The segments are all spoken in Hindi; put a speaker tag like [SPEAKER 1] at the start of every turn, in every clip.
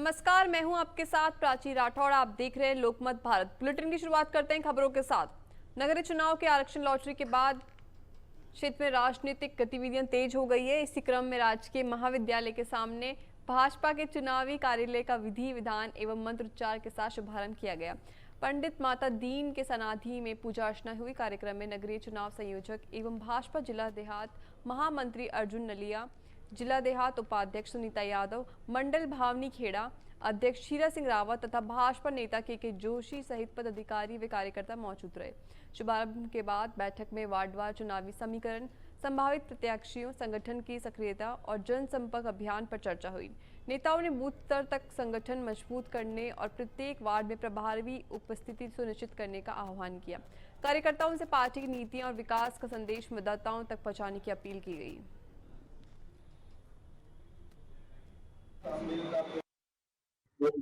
[SPEAKER 1] नमस्कार, मैं हूं आपके साथ प्राची राठौड़। आप देख रहे हैं लोकमत भारत। बुलेटिन की शुरुआत करते हैं खबरों के साथ। नगरीय चुनाव के आरक्षण लॉटरी के बाद क्षेत्र में राजनीतिक गतिविधियां तेज हो गई है। इसी क्रम में राजकीय महाविद्यालय के सामने भाजपा के चुनावी कार्यालय का विधि विधान एवं मंत्रोच्चार के साथ शुभारंभ किया गया। पंडित माता दीन के सनाधि में पूजा अर्चना हुई। कार्यक्रम में नगरीय चुनाव संयोजक एवं भाजपा जिला देहात महामंत्री अर्जुन नलिया, जिला देहात उपाध्यक्ष सुनीता यादव, मंडल भावनी खेड़ा अध्यक्ष शीरा सिंह रावत तथा भाजपा नेता के जोशी सहित पदाधिकारी व कार्यकर्ता मौजूद रहे। शुभारंभ के बाद बैठक में वार्डवार चुनावी समीकरण, संभावित प्रत्याशियों, संगठन की सक्रियता और जनसंपर्क अभियान पर चर्चा हुई। नेताओं ने बूथ स्तर तक संगठन मजबूत करने और प्रत्येक वार्ड में प्रभावी उपस्थिति सुनिश्चित करने का आह्वान किया। कार्यकर्ताओं से पार्टी की नीतियां और विकास का संदेश मतदाताओं तक पहुंचाने की अपील की गई।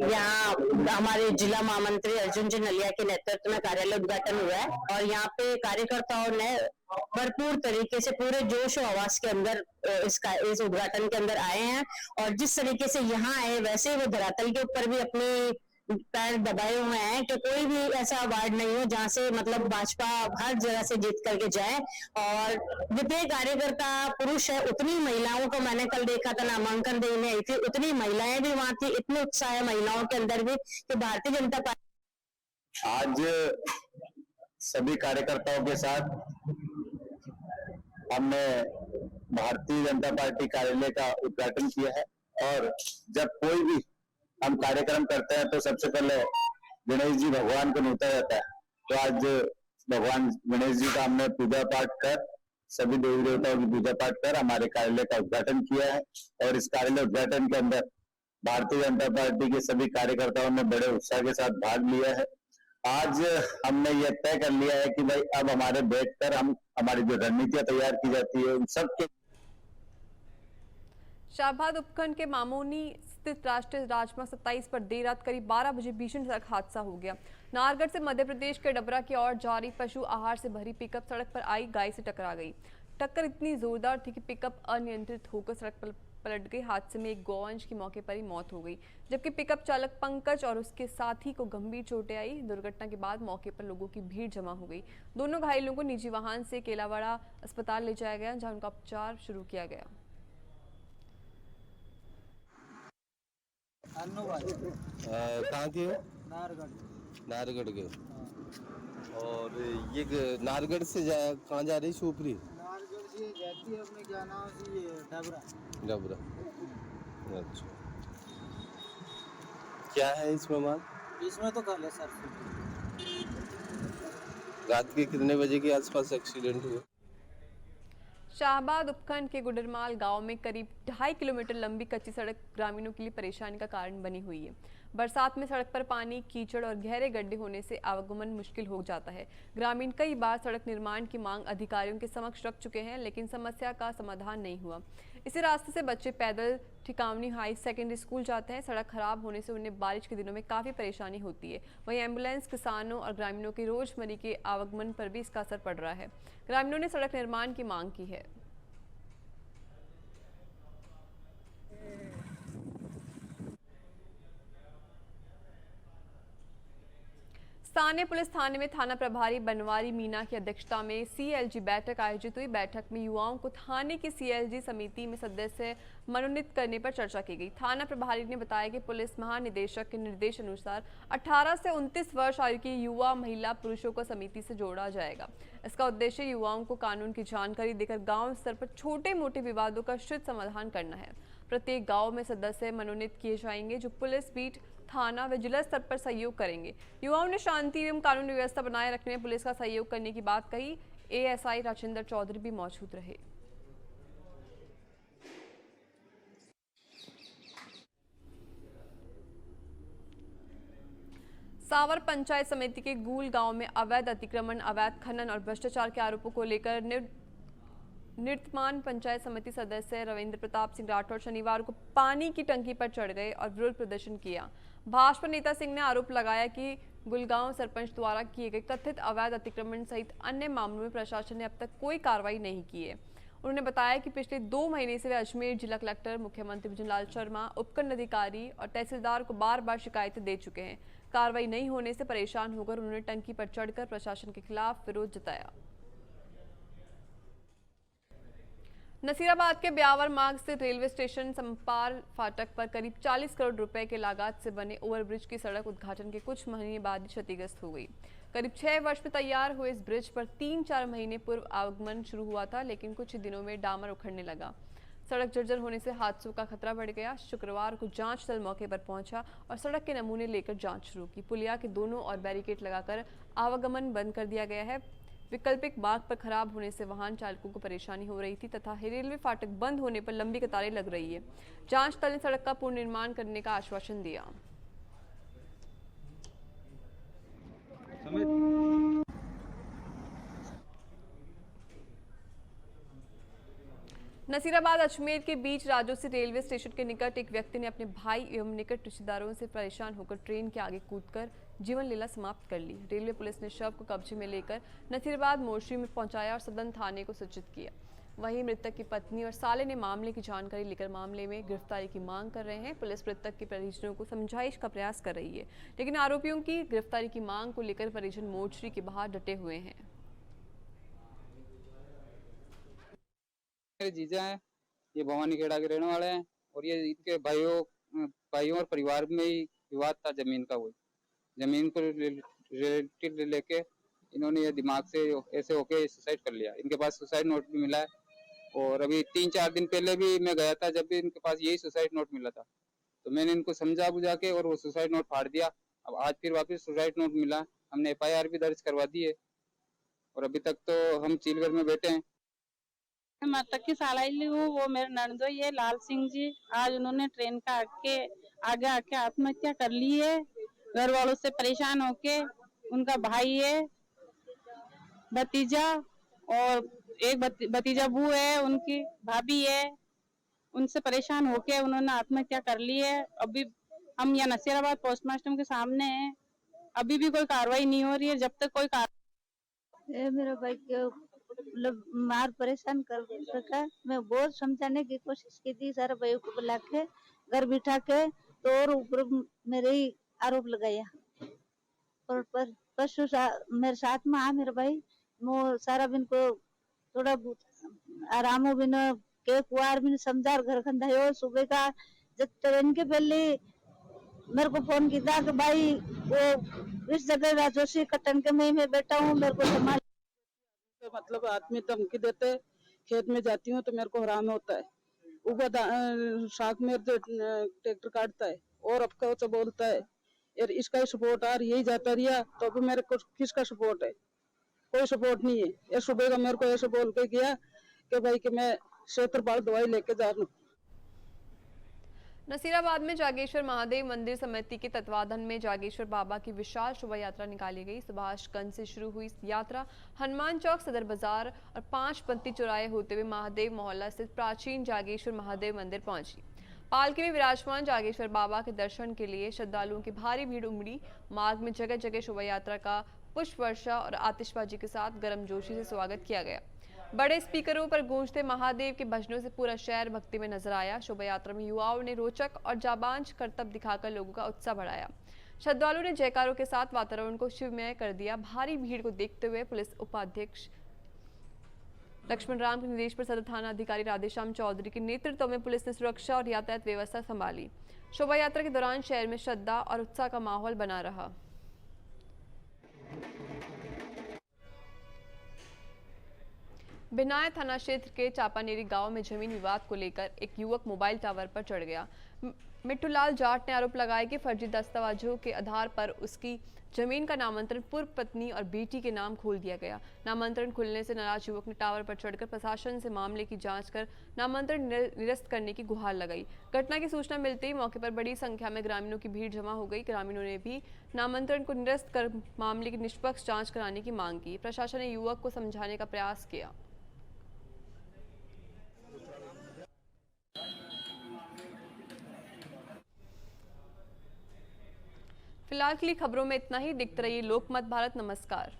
[SPEAKER 2] यहाँ हमारे जिला महामंत्री अर्जुन जी नलिया के नेतृत्व में कार्यालय उद्घाटन हुआ है और यहाँ पे कार्यकर्ताओं ने भरपूर तरीके से पूरे जोश और आवाज के अंदर इस उद्घाटन के अंदर आए हैं और जिस तरीके से यहाँ आए वैसे ही वो धरातल के ऊपर भी अपनी पैर दबाए हुए हैं कि कोई भी ऐसा वार्ड नहीं हो जहाँ से मतलब भाजपा हर जगह से जीत करके जाए। और जितने कार्यकर्ता पुरुष है उतनी महिलाओं को मैंने कल देखा था, नामांकन देने आई थी, उतनी महिलाएं भी वहां थी। इतने उत्साह है महिलाओं के अंदर भी कि भारतीय जनता पार्टी
[SPEAKER 3] आज सभी कार्यकर्ताओं के साथ हमने भारतीय जनता पार्टी कार्यालय का उद्घाटन किया है। और जब कोई भी हम कार्यक्रम करते हैं तो सबसे पहले गणेश जी भगवान को नोता जाता है। तो आज भगवान गणेश जी का हमने पूजा पाठ कर, सभी देवी देवताओं की पूजा पाठ कर हमारे कार्यालय का उद्घाटन किया है। और इस कार्यालय उद्घाटन के अंदर भारतीय जनता पार्टी के सभी कार्यकर्ताओं ने बड़े उत्साह के साथ भाग लिया है। आज हमने ये तय कर लिया है कि भाई अब हमारे बैठकर हम हमारी जो रणनीतियां तैयार की जाती है उन सबके।
[SPEAKER 1] शाहबाद उपखंड के मामोनी स्थित राष्ट्रीय राजमार्ग 27 पर देर रात करीब 12 बजे भीषण सड़क हादसा हो गया। नाहरगढ़ से मध्य प्रदेश के डबरा की ओर जा रही पशु आहार से भरी पिकअप सड़क पर आई गाय से टकरा गई। टक्कर इतनी जोरदार थी कि पिकअप अनियंत्रित होकर सड़क पर पलट गई। हादसे में एक गौवंश की मौके पर ही मौत हो गई, जबकि पिकअप चालक पंकज और उसके साथी को गंभीर चोटें आई। दुर्घटना के बाद मौके पर लोगों की भीड़ जमा हो गई। दोनों घायलों को निजी वाहन से केलावाड़ा अस्पताल ले जाया गया, जहां उनका उपचार शुरू किया गया।
[SPEAKER 4] कहाँ के हो? नाहरगढ़ के। और ये नाहरगढ़ से कहाँ जा रही शिवपुरी?
[SPEAKER 5] नाहरगढ़ से जाती है अपने क्या नाम से ये डबरा।
[SPEAKER 4] अच्छा, क्या है इसमें माल?
[SPEAKER 5] इसमें तो कल है सर।
[SPEAKER 4] रात के कितने बजे के आसपास एक्सीडेंट हुआ?
[SPEAKER 1] शाहबाद उपखंड के गुडरमाल गांव में करीब 2.5 किलोमीटर लंबी कच्ची सड़क ग्रामीणों के लिए परेशानी का कारण बनी हुई है। बरसात में सड़क पर पानी, कीचड़ और गहरे गड्ढे होने से आवागमन मुश्किल हो जाता है। ग्रामीण कई बार सड़क निर्माण की मांग अधिकारियों के समक्ष रख चुके हैं, लेकिन समस्या का समाधान नहीं हुआ। इसी रास्ते से बच्चे पैदल ठिकावनी हाई सेकेंडरी स्कूल जाते हैं। सड़क खराब होने से उन्हें बारिश के दिनों में काफ़ी परेशानी होती है। वहीं एम्बुलेंस, किसानों और ग्रामीणों की रोजमर्रा के आवागमन पर भी इसका असर पड़ रहा है। ग्रामीणों ने सड़क निर्माण की मांग की है। स्थानीय पुलिस थाने में थाना प्रभारी बनवारी मीना की अध्यक्षता में सीएलजी बैठक आयोजित हुई। बैठक में युवाओं को थाने की सीएलजी समिति में सदस्य मनोनीत करने पर चर्चा की गई। थाना प्रभारी ने बताया कि पुलिस महानिदेशक के निर्देश अनुसार 18 से 29 वर्ष आयु के युवा, महिला, पुरुषों को समिति से जोड़ा जाएगा। इसका उद्देश्य युवाओं को कानून की जानकारी देकर गाँव स्तर पर छोटे मोटे विवादों का शीघ्र समाधान करना है। प्रत्येक गाँव में सदस्य मनोनीत किए जाएंगे जो पुलिस बीट, थाना व जिला स्तर पर सहयोग करेंगे। युवाओं ने शांति एवं कानून व्यवस्था बनाए रखने में पुलिस का सहयोग करने की बात कही। एएसआई राजेंद्र चौधरी भी मौजूद रहे। सावर पंचायत समिति के गूल गांव में अवैध अतिक्रमण, अवैध खनन और भ्रष्टाचार के आरोपों को लेकर निवर्तमान पंचायत समिति सदस्य रविंद्र प्रताप सिंह राठौर शनिवार को पानी की टंकी पर चढ़ गए और विरोध प्रदर्शन किया। भाजपा नेता सिंह ने आरोप लगाया कि गुलगांव सरपंच द्वारा किए गए कथित अवैध अतिक्रमण सहित अन्य मामलों में प्रशासन ने अब तक कोई कार्रवाई नहीं की है। उन्होंने बताया कि पिछले 2 महीने से वे अजमेर जिला कलेक्टर, मुख्यमंत्री भजनलाल शर्मा, उपखंड अधिकारी और तहसीलदार को बार बार शिकायतें दे चुके हैं। कार्रवाई नहीं होने से परेशान होकर उन्होंने टंकी पर चढ़कर प्रशासन के खिलाफ विरोध जताया। नसीराबाद के ब्यावर मार्ग स्थित रेलवे स्टेशन समपार फाटक पर करीब 40 करोड़ रुपए के लागत से बने ओवरब्रिज की सड़क उद्घाटन के कुछ महीने बाद ही क्षतिग्रस्त हो गई। करीब 6 वर्ष में तैयार हुए इस ब्रिज पर 3-4 महीने पूर्व आवागमन शुरू हुआ था, लेकिन कुछ ही दिनों में डामर उखड़ने लगा। सड़क जर्जर होने से हादसों का खतरा बढ़ गया। शुक्रवार को जांच दल मौके पर पहुंचा और सड़क के नमूने लेकर जांच शुरू की। पुलिया के दोनों ओर बैरिकेड लगाकर आवागमन बंद कर दिया गया है। वैकल्पिक मार्ग पर खराब होने से वाहन चालकों को परेशानी हो रही थी तथा रेलवे फाटक बंद होने पर लंबी कतारें लग रही है। जांच दल ने सड़क का पुनर्निर्माण करने का आश्वासन दिया। नसीराबाद अजमेर के बीच राजौसी रेलवे स्टेशन के निकट एक व्यक्ति ने अपने भाई एवं निकट रिश्तेदारों से परेशान होकर ट्रेन के आगे कूदकर जीवन लीला समाप्त कर ली। रेलवे पुलिस ने शव को कब्जे में लेकर नसीराबाद मोर्चरी में पहुंचाया और सदन थाने को सूचित किया। वहीं मृतक की पत्नी और साले ने मामले की जानकारी लेकर मामले में गिरफ्तारी की मांग कर रहे हैं। पुलिस मृतक के परिजनों को समझाइश का प्रयास कर रही है, लेकिन आरोपियों की गिरफ्तारी की मांग को लेकर परिजन मोर्चरी के बाहर डटे हुए हैं।
[SPEAKER 6] मेरे जीजा हैं, ये भवानी खेड़ा के रहने वाले हैं और ये इनके भाइयों और परिवार में ही विवाद था जमीन का। वो जमीन को रिलेटेड लेके इन्होंने ये दिमाग से ऐसे होके सुसाइड कर लिया। इनके पास सुसाइड नोट भी मिला है और अभी 3-4 दिन पहले भी मैं गया था, जब भी इनके पास यही सुसाइड नोट मिला था तो मैंने इनको समझा बुझा के और वो सुसाइड नोट फाड़ दिया। अब आज फिर वापस सुसाइड नोट मिला, हमने FIR भी दर्ज करवा दी है और अभी तक तो हम चीलगढ़ में बैठे हैं।
[SPEAKER 7] मृतक की साली हूँ, वो मेरे नंदोई है लाल सिंह जी। आज उन्होंने ट्रेन का आगे आके आत्महत्या कर ली है। घर वालों से परेशान होके, उनका भाई है, भतीजा और एक भतीजा बू है, उनकी भाभी है, उनसे परेशान होके उन्होंने आत्महत्या कर ली है। अभी हम यहाँ नसीराबाद पोस्टमास्टर के सामने हैं, अभी भी कोई कार्रवाई नहीं हो रही है। जब तक कोई
[SPEAKER 8] मेरा भाई मतलब मार परेशान कर रखा। मैं बहुत समझाने की कोशिश की थी, सारे भाइयों को बुला के घर बिठा के, तो और ऊपर मेरे ही आरोप लगाया। और परसों मेरे साथ में आ मेरा भाई, वो सारा दिन को थोड़ा आराम हो बिन के कुआर भी समझा घर खंधायो। सुबह का जब ट्रेन के पहले मेरे को फोन किया कि भाई वो इस जगह राजौसी कटन के मैं बैठा हूँ, मेरे को संभाल।
[SPEAKER 7] मतलब आदमी धमकी देते, खेत में जाती हूँ तो मेरे को हराम होता है। ऊपर साथ में ट्रैक्टर काटता है और अब का बोलता है यार इसका ही सपोर्ट आ यही जाता रहा, तो अभी मेरे को किसका सपोर्ट है? कोई सपोर्ट नहीं है। ये सुबह का मेरे को ऐसे बोल के गया कि भाई कि मैं क्षेत्रपाल दवाई लेके जा रहा हूँ।
[SPEAKER 1] नसीराबाद में जागेश्वर महादेव मंदिर समिति के तत्वाधान में जागेश्वर बाबा की विशाल शोभा यात्रा निकाली गई। सुभाषगंज से शुरू हुई यात्रा हनुमान चौक, सदर बाजार और 5 पंथी चौराहे होते हुए महादेव मोहल्ला स्थित प्राचीन जागेश्वर महादेव मंदिर पहुंची। पालकी में विराजमान जागेश्वर बाबा के दर्शन के लिए श्रद्धालुओं की भारी भीड़ उमड़ी। मार्ग में जगह जगह शोभा यात्रा का पुष्प वर्षा और आतिशबाजी के साथ गर्मजोशी से स्वागत किया गया। बड़े स्पीकरों पर गूंजते महादेव के भजनों से पूरा शहर भक्ति में नजर आया। शोभा यात्रा में युवाओं ने रोचक और जाबांज करतब दिखाकर लोगों का उत्साह बढ़ाया। श्रद्धालुओं ने जयकारों के साथ वातावरण को शिवमय कर दिया। भारी भीड़ को देखते हुए पुलिस उपाध्यक्ष लक्ष्मण राम के निर्देश पर सदर थाना अधिकारी राधेश्याम चौधरी के नेतृत्व में पुलिस ने सुरक्षा और यातायात व्यवस्था संभाली। शोभा यात्रा के दौरान शहर में श्रद्धा और उत्साह का माहौल बना रहा। बिनाय थाना क्षेत्र के चापानेरी गांव में जमीन विवाद को लेकर एक युवक मोबाइल टावर पर चढ़ गया। मिट्टूलाल जाट ने आरोप लगाया कि फर्जी दस्तावेजों के आधार पर उसकी जमीन का नामांतरण पूर्व पत्नी और बेटी के नाम खोल दिया गया। नामांतरण खुलने से नाराज युवक ने टावर पर चढ़कर प्रशासन से मामले की जांच कर नामांतरण निरस्त करने की गुहार लगाई। घटना की सूचना मिलते ही मौके पर बड़ी संख्या में ग्रामीणों की भीड़ जमा हो गई। ग्रामीणों ने भी नामांतरण को निरस्त कर मामले की निष्पक्ष जाँच कराने की मांग की। प्रशासन ने युवक को समझाने का प्रयास किया। फिलहाल के लिए खबरों में इतना ही। देखते रहिए लोकमत भारत। नमस्कार।